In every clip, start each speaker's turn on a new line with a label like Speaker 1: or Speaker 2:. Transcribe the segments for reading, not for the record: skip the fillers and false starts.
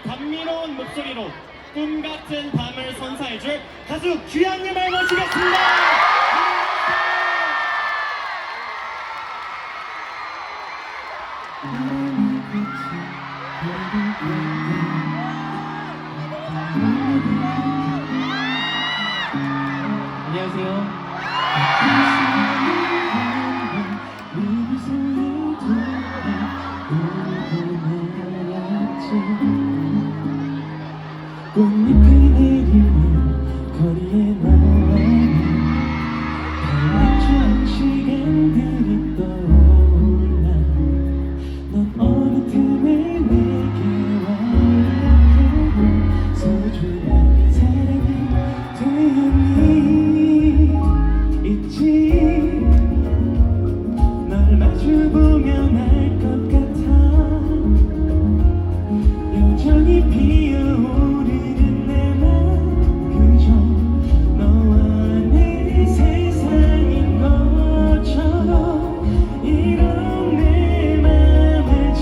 Speaker 1: 감미로운 목소리로 꿈같은 밤을 선사해줄 가수 규현님을 모시겠습니다. 안녕하세요.
Speaker 2: 꽃잎이 내리는 거리에 너와는 발맞춘 시간들이 떠올라. 넌 어느 틈에 내게 와닿고 소중한 사랑이 되었니. 있지. 널 마주보면 알 것 같아. 여전히 피어오르는 내 맘, 그저 너와 내 세상인 것처럼. 이런 내 맘 알지.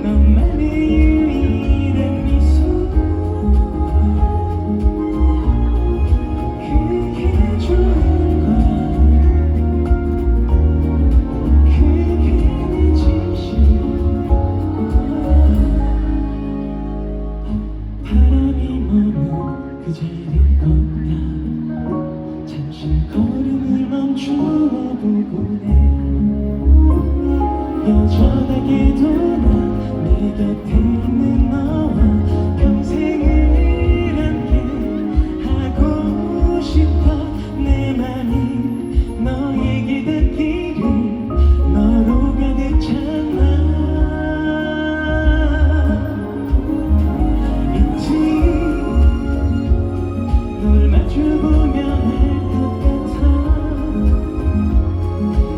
Speaker 2: 너만의 유일한 미소, 그게 좋은 거야. 그게 내 진심. 바람이 머문 그 자리를 걷다 잠시 걸음을 멈추어 보곤 해. 여전하게도 난 내 곁에 있는 너와 평생을 함께 하고 싶어. 내 맘이 너에게 닿기를 너로 가득 찬다. 널 마주보면 알 것 같아.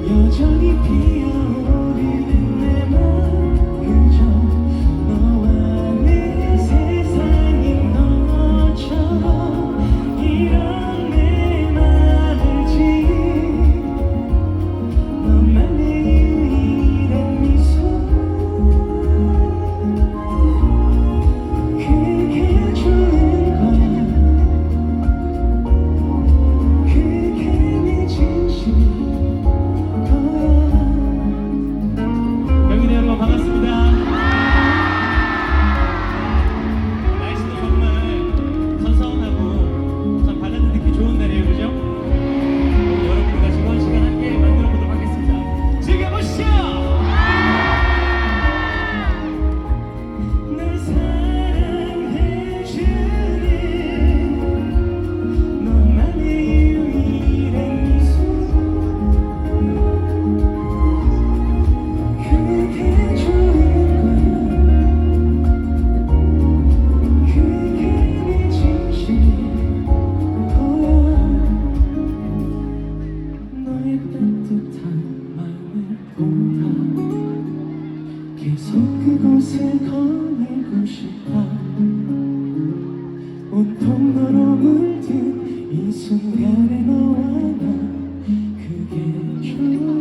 Speaker 2: 여전히 피어오르는 내 맘, 그저 너와 내 세상인 너처럼. 이런 내 맘 알지. 너만의 유일한 미소, 그게 좋은 거야. 그게 내 진심 거야.
Speaker 1: 명인의 여러분 반갑습니다. 날씨도 정말 선선하고 참 발라드 듣기 좋은 날이에요, 그죠? 오늘 여러분과 즐거운 시간 함께 만들어 보도록 하겠습니다. 즐겨보시죠.
Speaker 2: 날 사랑해주는 너만의 유일한 미소, 그게 좋은 거야. 그게 내 진심 거야. 너의 따뜻한 마음을 보다 계속 그곳을 거닐고 싶어. 온통 너로 물든 이 순간에 너와 나, 그게 좋은 거야.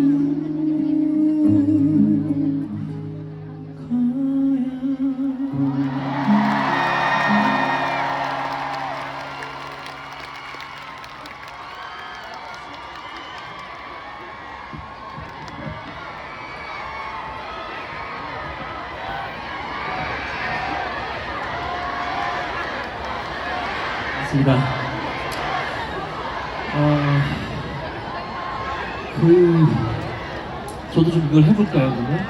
Speaker 1: 맞습니다. 저도 좀 이걸 해볼까요, 그러면?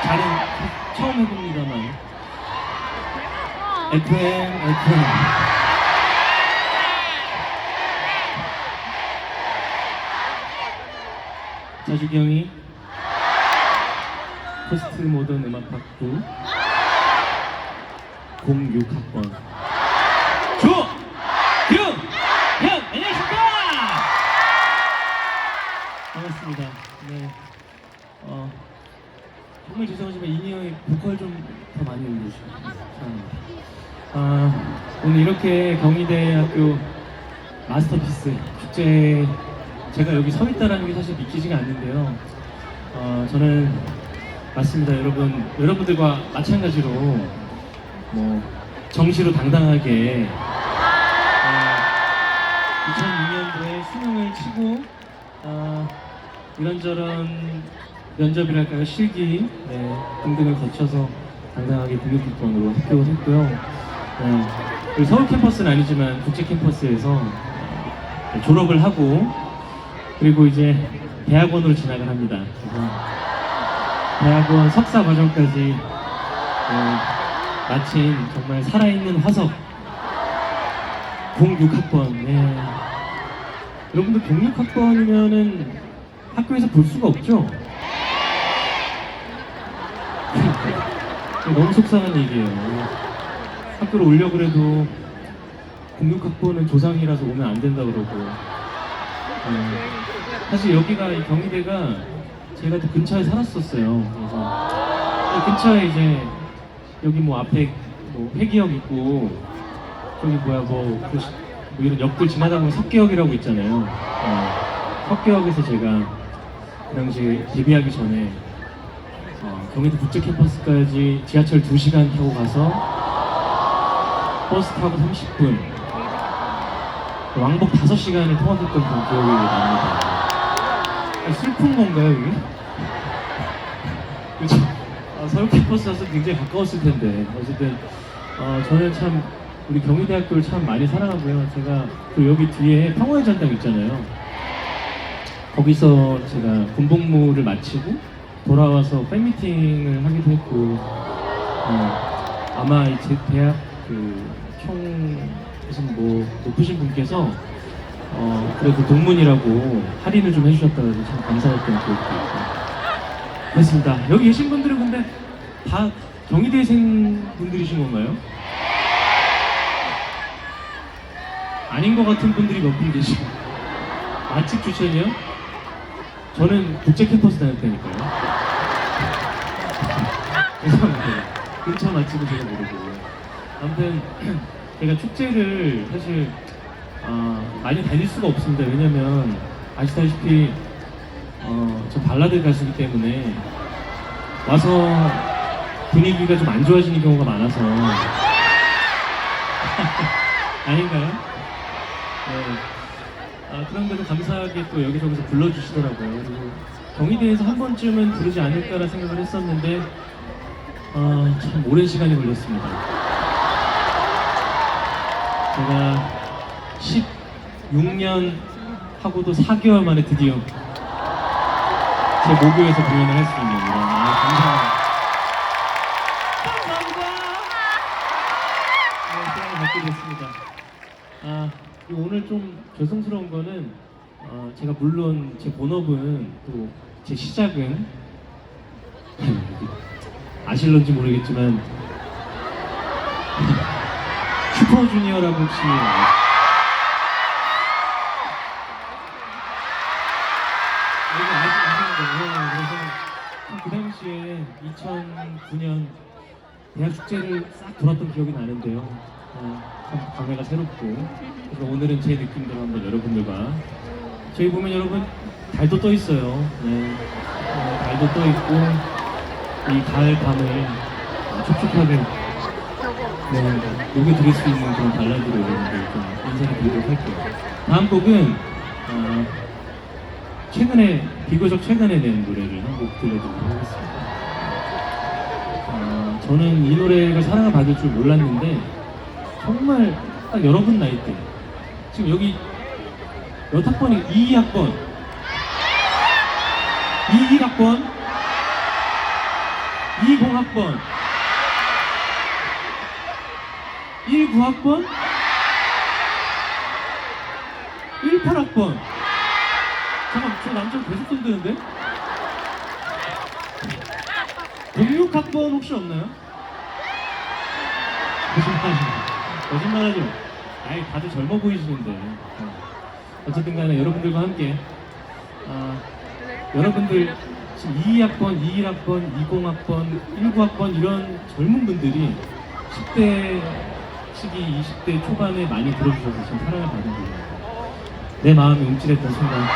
Speaker 1: 잘은 처음 해봅니다만. FM. 자주기 형이 포스트 모던 음악학부 06학번 조규현 안녕하십니까. 반갑습니다. 네. 정말 죄송하지만 이니 형이 보컬 좀 더 많이 올려주시고 사랑합니다. 오늘 이렇게 경희대학교 마스터피스 축제 제가 여기 서 있다라는 게 사실 믿기지가 않는데요. 저는 맞습니다, 여러분. 여러분들과 마찬가지로 뭐 정시로 당당하게 2002년도에 수능을 치고 이런저런 면접이랄까요, 실기 등등을 거쳐서 당당하게 등록기권으로 합격을 했고요. 그리고 서울 캠퍼스는 아니지만 국제 캠퍼스에서 졸업을 하고 그리고 이제 대학원으로 진학을 합니다. 그래서 대학원 석사 과정까지 마친 정말 살아있는 화석 06학번. 여러분들 06학번이면은 학교에서 볼 수가 없죠? 너무 속상한 얘기예요. 학교로 오려고 그래도 06학번은 조상이라서 오면 안 된다 그러고. 사실 여기가 이 경희대가 제가 또 근처에 살았었어요. 그래서 근처에 이제 여기 뭐 앞에 뭐 회기역 있고 저기 뭐 이런 역들 지나다 보면 석계역이라고 있잖아요. 석계역에서 제가 그 당시 데뷔하기 전에 경희대 국제 캠퍼스까지 지하철 2시간 타고 가서 버스 타고 30분 왕복 5시간을 통학했던 그런 기억이 납니다. 슬픈 건가요, 이게? 그렇죠? 서울 캠퍼스라서 굉장히 가까웠을 텐데 어쨌든 저는 참 우리 경희대학교를 참 많이 사랑하고요. 제가 그 여기 뒤에 평화의 전당 있잖아요. 거기서 제가 군복무를 마치고 돌아와서 팬미팅을 하기도 했고 아마 제 대학 무슨 뭐 높으신 분께서 그래도 동문이라고 할인을 좀 해주셨다고 해서 참 감사했던 기억도 있고 그렇습니다. 여기 계신 분들은 근데 다 경희대생 분들이신 건가요? 아닌 것 같은 분들이 몇 분 계시고 맛집 추천이요? 저는 국제 캠퍼스 다녔다니까요. 죄송합니다. 근처 맛집은 제가 모르고 아무튼 제가 축제를 사실 많이 다닐 수가 없습니다. 왜냐면 아시다시피 저 발라드 가수이기 때문에 와서 분위기가 좀 안 좋아지는 경우가 많아서 아닌가요? 네. 그런데도 감사하게 또 여기저기서 불러주시더라고요. 그리고 경희대에서 한 번쯤은 부르지 않을까라 생각을 했었는데 참 오랜 시간이 걸렸습니다. 제가 16년 하고도 4개월 만에 드디어 제 모교에서 공연을 할 수 있는 이런 감사합니다. 시간을 갖게 됐습니다. 오늘 좀 죄송스러운 거는 제가 물론 제 본업은 또 제 시작은 아실런지 모르겠지만 슈퍼주니어라고 혹시 아시는 거예요? 그래서 그 당시에 2009년 대학 축제를 싹 돌았던 기억이 나는데요. 참 감회가 새롭고 그래서 오늘은 제 느낌대로 한번 여러분들과 저희 보면 여러분 달도 떠 있어요. 달도 떠 있고 이 가을 밤을 촉촉하게 녹여드릴 수 있는 그런 발라드로 여러분들 좀 인사를 드리도록 할게요. 다음 곡은 비교적 최근에 낸 노래를 한 곡 들려드리도록 하겠습니다. 저는 이 노래가 사랑을 받을 줄 몰랐는데 정말 딱 여러분 나이 때 지금 여기 몇 학번이 22학번 22학번 20학번 19학번 18학번 잠깐 저 남자 계속 손드는데 06학번 혹시 없나요? 거짓말하지 마. 아이 다들 젊어 보이시는데 어쨌든 간에 여러분들과 함께 여러분들 지금 22학번, 21학번, 20학번, 19학번 이런 젊은 분들이 10대 시기, 20대 초반에 많이 들어주셔서 참 사랑을 받은 곡입니다. 내 마음이 움찔했던 순간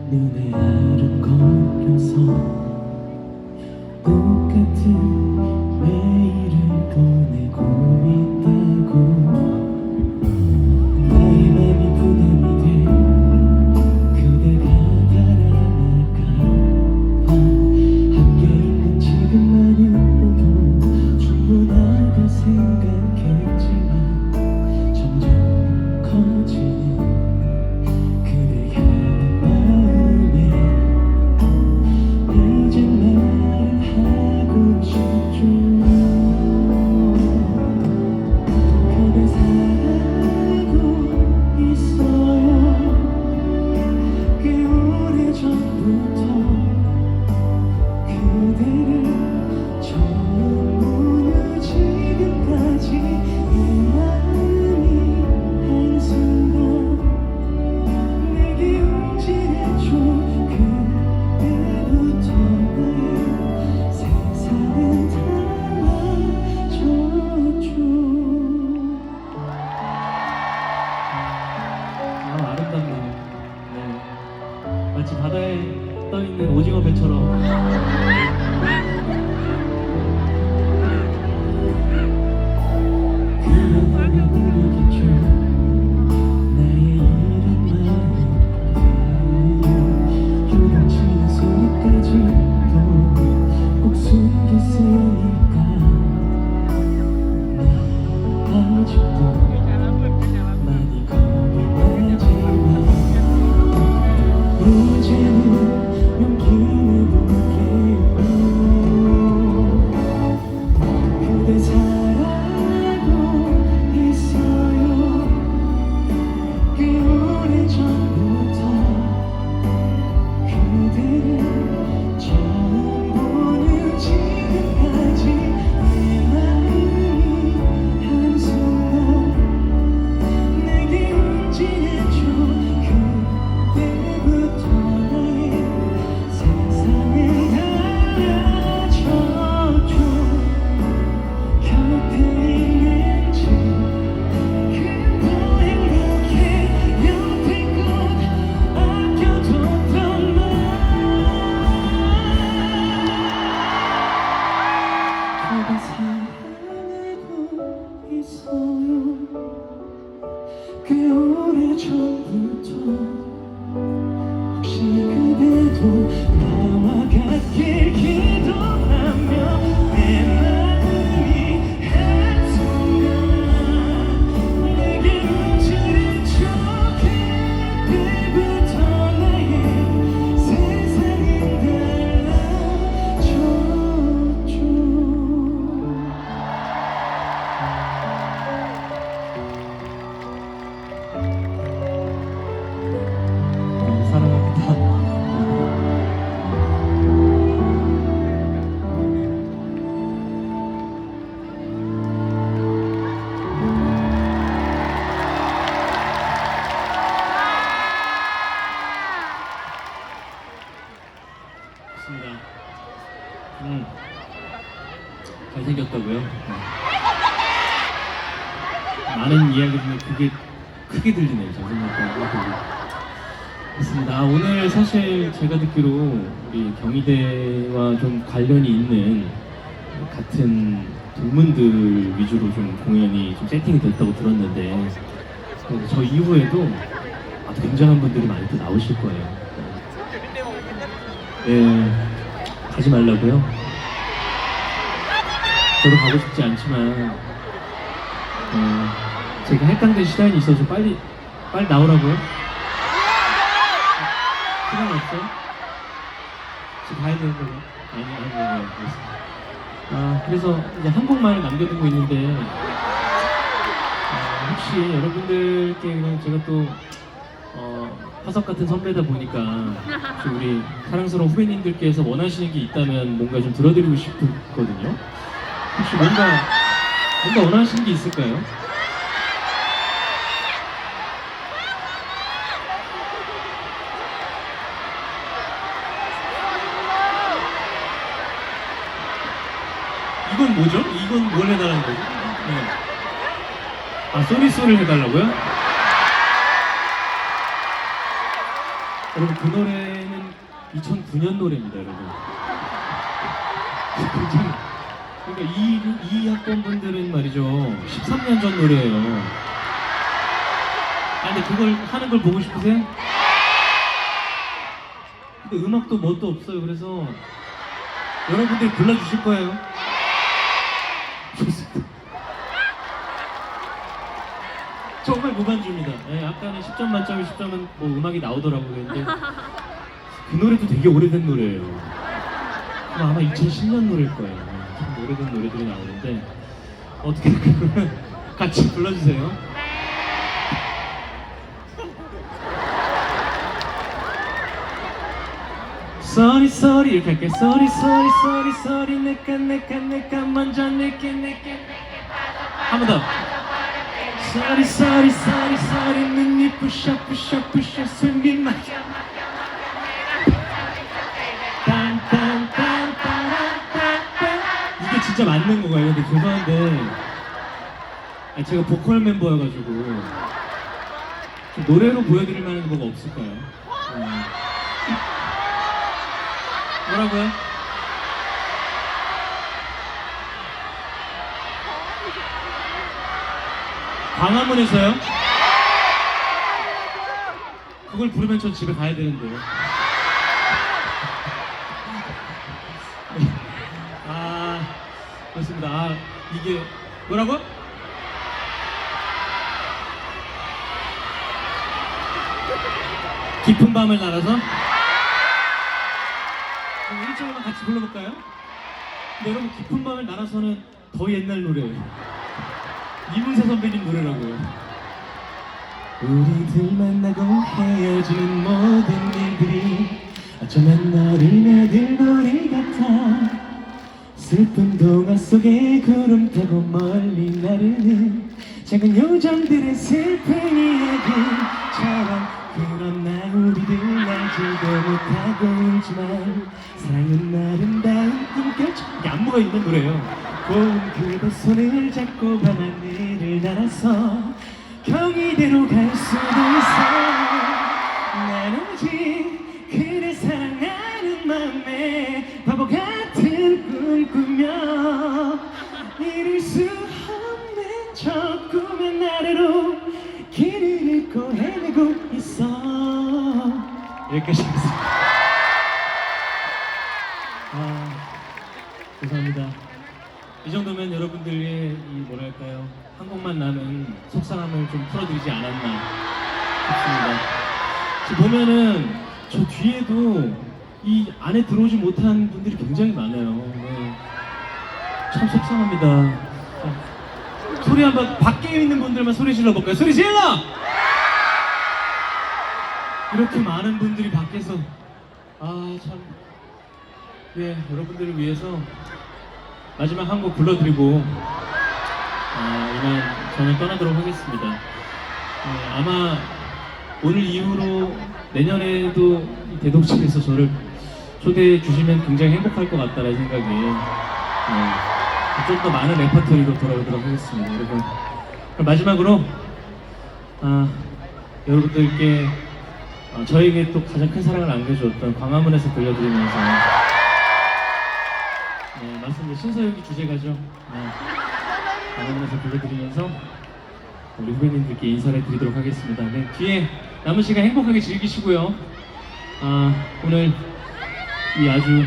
Speaker 2: 눈에 아른거려서 똑같은 매일을 보내고 있다고 나의 맘이 부담이 돼 그대가 달아날까봐 함께 있는 지금만으로도 충분하다 생각했지만 점점 커지는 그대 향한 마음에 이제 말하고 싶죠 그대 사랑하고 있어요 꽤 오래전부터 그대를 처음 보는 지금까지 내 마음이 한순간 내게 움직였죠 그때부터 나의 세상은 달라졌죠
Speaker 1: 아, 아름답네요. 네. 마치 바다에 떠 있는 오징어 배처럼.
Speaker 2: 그러다가 모르겠죠 나의 이런 마음을 요동치는 소리까지도 꼭 숨겼으니까 나 아직도 많이 겁이 나지만 이제는 용기를 볼게요 그대 사랑하고 있어요 꽤 오래전부터 그대를 처음 보는 지금까지 내 마음이 한순간 내게 움직였죠 그때부터 나의 세상은 달라졌죠 곁에 있는지 그도 행복해 옆에 꼭 아껴뒀던 말 그대 사랑하고 있어요 꽤 오래전부터 혹시 그대도 나와 같길 기도하며 내 마음이 한순간 내게 움츠린 척 그때부터 나의 세상은 달라졌죠
Speaker 1: 사랑합니다. 좋습니다. 잘생겼다고요? 많은 이야기 중에 그게 크게 들리네요. 잘생겼다고. 그렇습니다. 오늘 사실 제가 듣기로 우리 경희대와 좀 관련이 있는 같은 동문들 위주로 좀 공연이 좀 세팅이 됐다고 들었는데 저 이후에도 아주 굉장한 분들이 많이 또 나오실 거예요. 네, 가지 말라고요? 저도 가고 싶지 않지만 제가 할당된 시간이 있어서 빨리 나오라고요? 시간 없어요? 지금 가야 되는 거예요? 아니요, 알겠습니다. 그래서 이제 한 곡만을 남겨두고 있는데 혹시 여러분들께 그냥 제가 또 화석 같은 선배다 보니까 혹시 우리 사랑스러운 후배님들께서 원하시는 게 있다면 뭔가 좀 들어드리고 싶거든요. 혹시 뭔가 원하시는 게 있을까요? 이건 뭐죠? 이건 뭘 해달라는 거죠? 네. 쏘리쏘리를 해달라고요? 여러분 그 노래는 2009년 노래입니다, 여러분. 굉장히 그러니까 이 학번 분들은 말이죠 13년 전 노래예요. 아 근데 그걸 하는 걸 보고 싶으세요? 근데 음악도 뭣도 없어요. 그래서 여러분들이 불러주실 거예요. 좋습니다. 정말 무반주입니다. 예, 아까는 10점 만점에 10점은 뭐 음악이 나오더라고요. 근데 그 노래도 되게 오래된 노래예요. 아마 2010년 노래일 거예요. 참 오래된 노래들이 나오는데 어떻게 그러면 같이 불러주세요. Sorry sorry 이렇게 할게. Sorry sorry sorry sorry 내가 먼저 내게 한 번 더. Sorry sorry sorry sorry 눈이 부셔 숨이 막혀 이게 진짜 맞는 건가요? 근데 죄송한데 제가 보컬 멤버여가지고 좀 노래로 보여드릴 만한 뭐가 없을까요? 뭐라고요? 광화문에서요? 그걸 부르면 전 집에 가야 되는데요. 아, 그렇습니다. 아, 이게 뭐라고? 깊은 밤을 날아서? 그럼 1절만 같이 불러볼까요? 근데 여러분 깊은 밤을 날아서는 더 옛날 노래예요. 이문세 선배님 노래라고요.
Speaker 2: 우리들 만나고 헤어지는 모든 일들이 어쩌면 너를 내들 놀이 같아. 슬픈 동화 속에 구름 타고 멀리 나르는 작은 요정들의 슬픈 이야기처럼 그런 나 우리들 알지도 못하고 울지만 사랑은 아름다운 꿈결처럼
Speaker 1: 이게 안무가 있는 노래예요.
Speaker 2: 고운 그대 손을 잡고 밤하늘을 날아서 경이대로 갈 수도 있어. 난 오직 그대 사랑하는 맘에 바보 같은 꿈 꾸며 이룰 수 없는 저 꿈의 나래로 길을 잃고 헤매고 있어.
Speaker 1: 여기까지 하겠습니다. 아, 죄송합니다. 이 정도면 여러분들의 이 뭐랄까요 한국만 나는 속상함을 좀 풀어드리지 않았나 싶습니다. 지금 보면은 저 뒤에도 이 안에 들어오지 못한 분들이 굉장히 많아요. 네. 참 속상합니다. 자, 소리 한번 밖에 있는 분들만 소리 질러볼까요? 소리 질러! 이렇게 많은 분들이 밖에서 참 네, 여러분들을 위해서 마지막 한 곡 불러드리고 이만 저는 떠나도록 하겠습니다. 아마 오늘 이후로 내년에도 이 대동집에서 저를 초대해 주시면 굉장히 행복할 것 같다는 생각이 좀 더 많은 레퍼토리로 돌아오도록 하겠습니다. 여러분 그럼 마지막으로 여러분들께 저에게 또 가장 큰 사랑을 안겨주었던 광화문에서 들려드리면서 맞습니다. 신서유기 주제가죠. 광화문에서 불러드리면서 우리 후배님들께 인사를 드리도록 하겠습니다. 네, 뒤에 남은 시간 행복하게 즐기시고요. 오늘 이 아주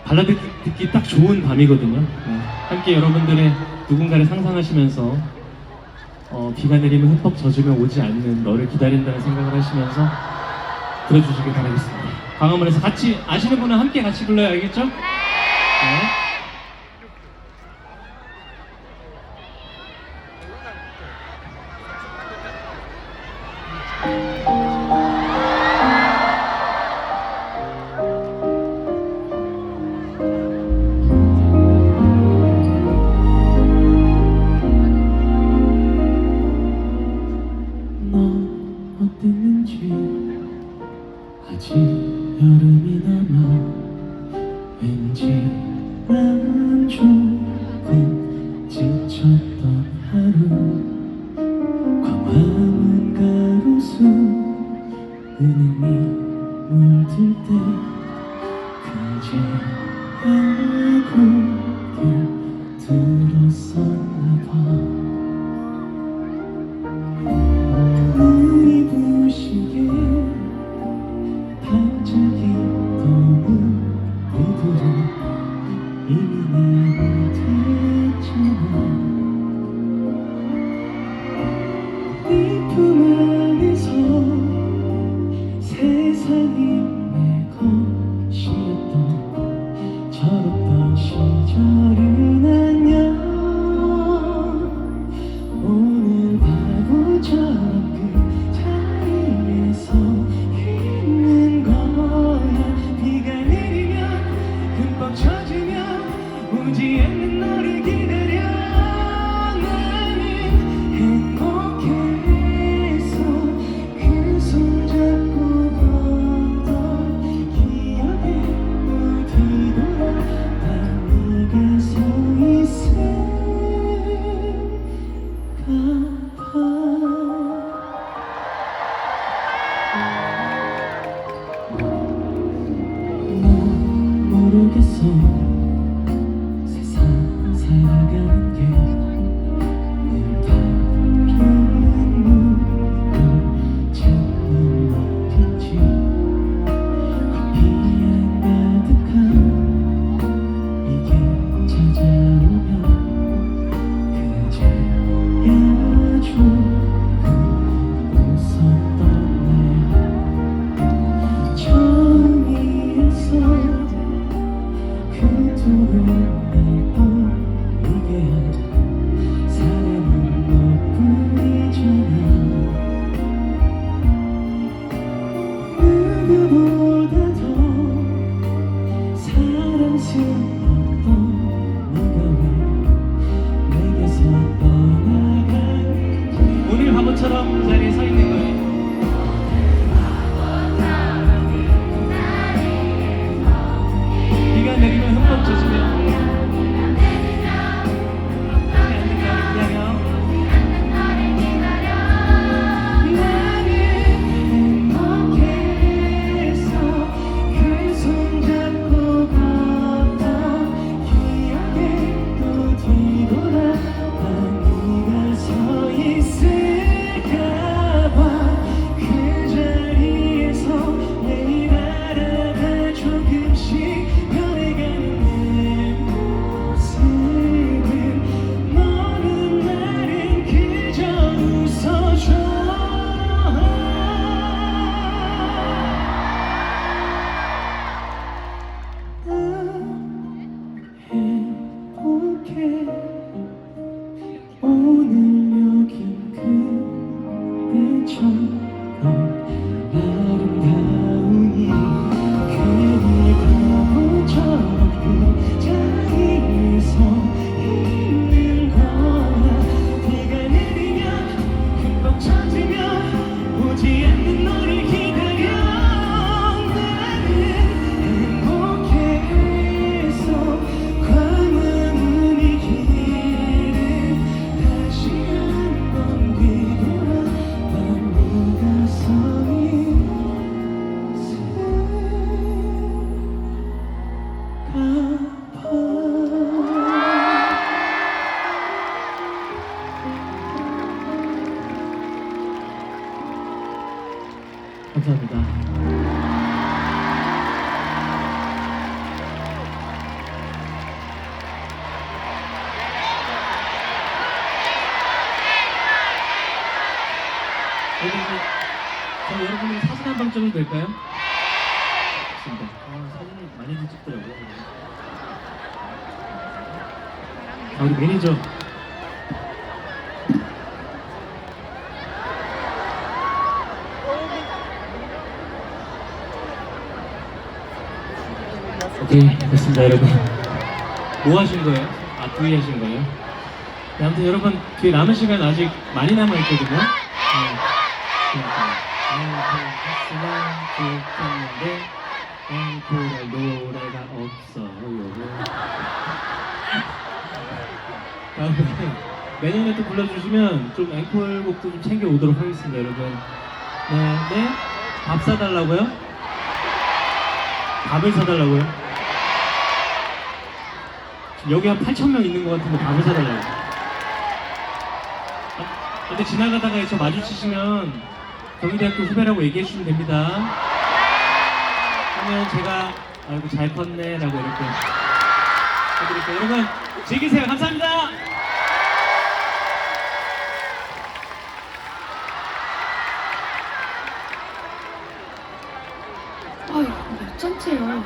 Speaker 1: 발라드 듣기 딱 좋은 밤이거든요. 함께 여러분들의 누군가를 상상하시면서 비가 내리면 흠뻑 젖으면 오지 않는 너를 기다린다는 생각을 하시면서 들어주시길 바라겠습니다. 광화문에서 같이 아시는 분은 함께 같이 불러야 알겠죠? 네.
Speaker 2: 아직 여름이 남아 왠지 난 조금 지쳤던 하루 광화문 가로수 은행이 물들 때 그제야 고개 들었었나 봐. 눈이 부시게 반짝이 너무 위두로 이미 내가 됐잖아. 네 품 안에서 세상이 내 것이었던 철없던 시절은 안녕. 오늘 바보처럼 그 자리에서 있는 거야. 비가 내리면 흠뻑 젖으면 오지 않는 너를 기다려. 나는 행복했어. 그 손잡고 걷던 기억에 또 뒤돌아 난 네가 서 있을까 봐. 넌 모르겠어. 세상 살아가는 게 늘 다른 누굴 찾는 법인지. 커피향 가득한 이게 찾아오면 그제야 조금 웃었던 날. 처음이었어. 그토록 날 떠오르게 한 사람은 너뿐이잖아. 누구보다 더 사랑스러웠던 네가 왜 내게서 떠나가는지.
Speaker 1: 오늘 바보처럼 그 자리에 서 있는 거예요. 비가 내리면 흠뻑 젖으면
Speaker 2: 나는 행복했어. 그 손잡고 걷던 기억에 또 뒤돌아 난 네가 서 있을까 봐. 그 자리에서 내일 바라봐 조금씩 변해가는 내 모습을. 너는 나를 그저 웃어줘. 난 행복해. 오늘 여긴 그대처럼 아름다우니 괜히 바보처럼 그 자리에서 있는 거야. 비가 내리면 흠뻑 젖으면 오지 않는 너를 기다려. 나는 행복했어. 광화문 이 길을 다시 한번 뒤돌아 난 네가 서 있을까 봐.
Speaker 1: 감사합니다. 여러분들 사진 한 방 찍어도 될까요? 좋습니다. 사진을 많이들 찍더라고요. 우리 매니저. 오케이, 됐습니다, 여러분. 뭐 하신 거예요? 부위 하신 거예요? 네, 아무튼 여러분, 뒤에 남은 시간 아직 많이 남아있거든요. 했으면 좋겠는데 앵콜할 노래가 없어요. 다음에 내년에 또 불러주시면 좀 앵콜곡도 좀 챙겨 오도록 하겠습니다, 여러분. 네, 네. 밥 사달라고요? 밥을 사달라고요? 지금 여기 한 8,000명 있는 것 같은데 밥을 사달라고. 근데 지나가다가 저 마주치시면 경희대학교 후배라고 얘기해 주시면 됩니다. 그러면 제가 아이고 잘 컸네 라고 이렇게 해드릴게요. 여러분 즐기세요. 감사합니다.
Speaker 3: 아유, 몇 잔째야.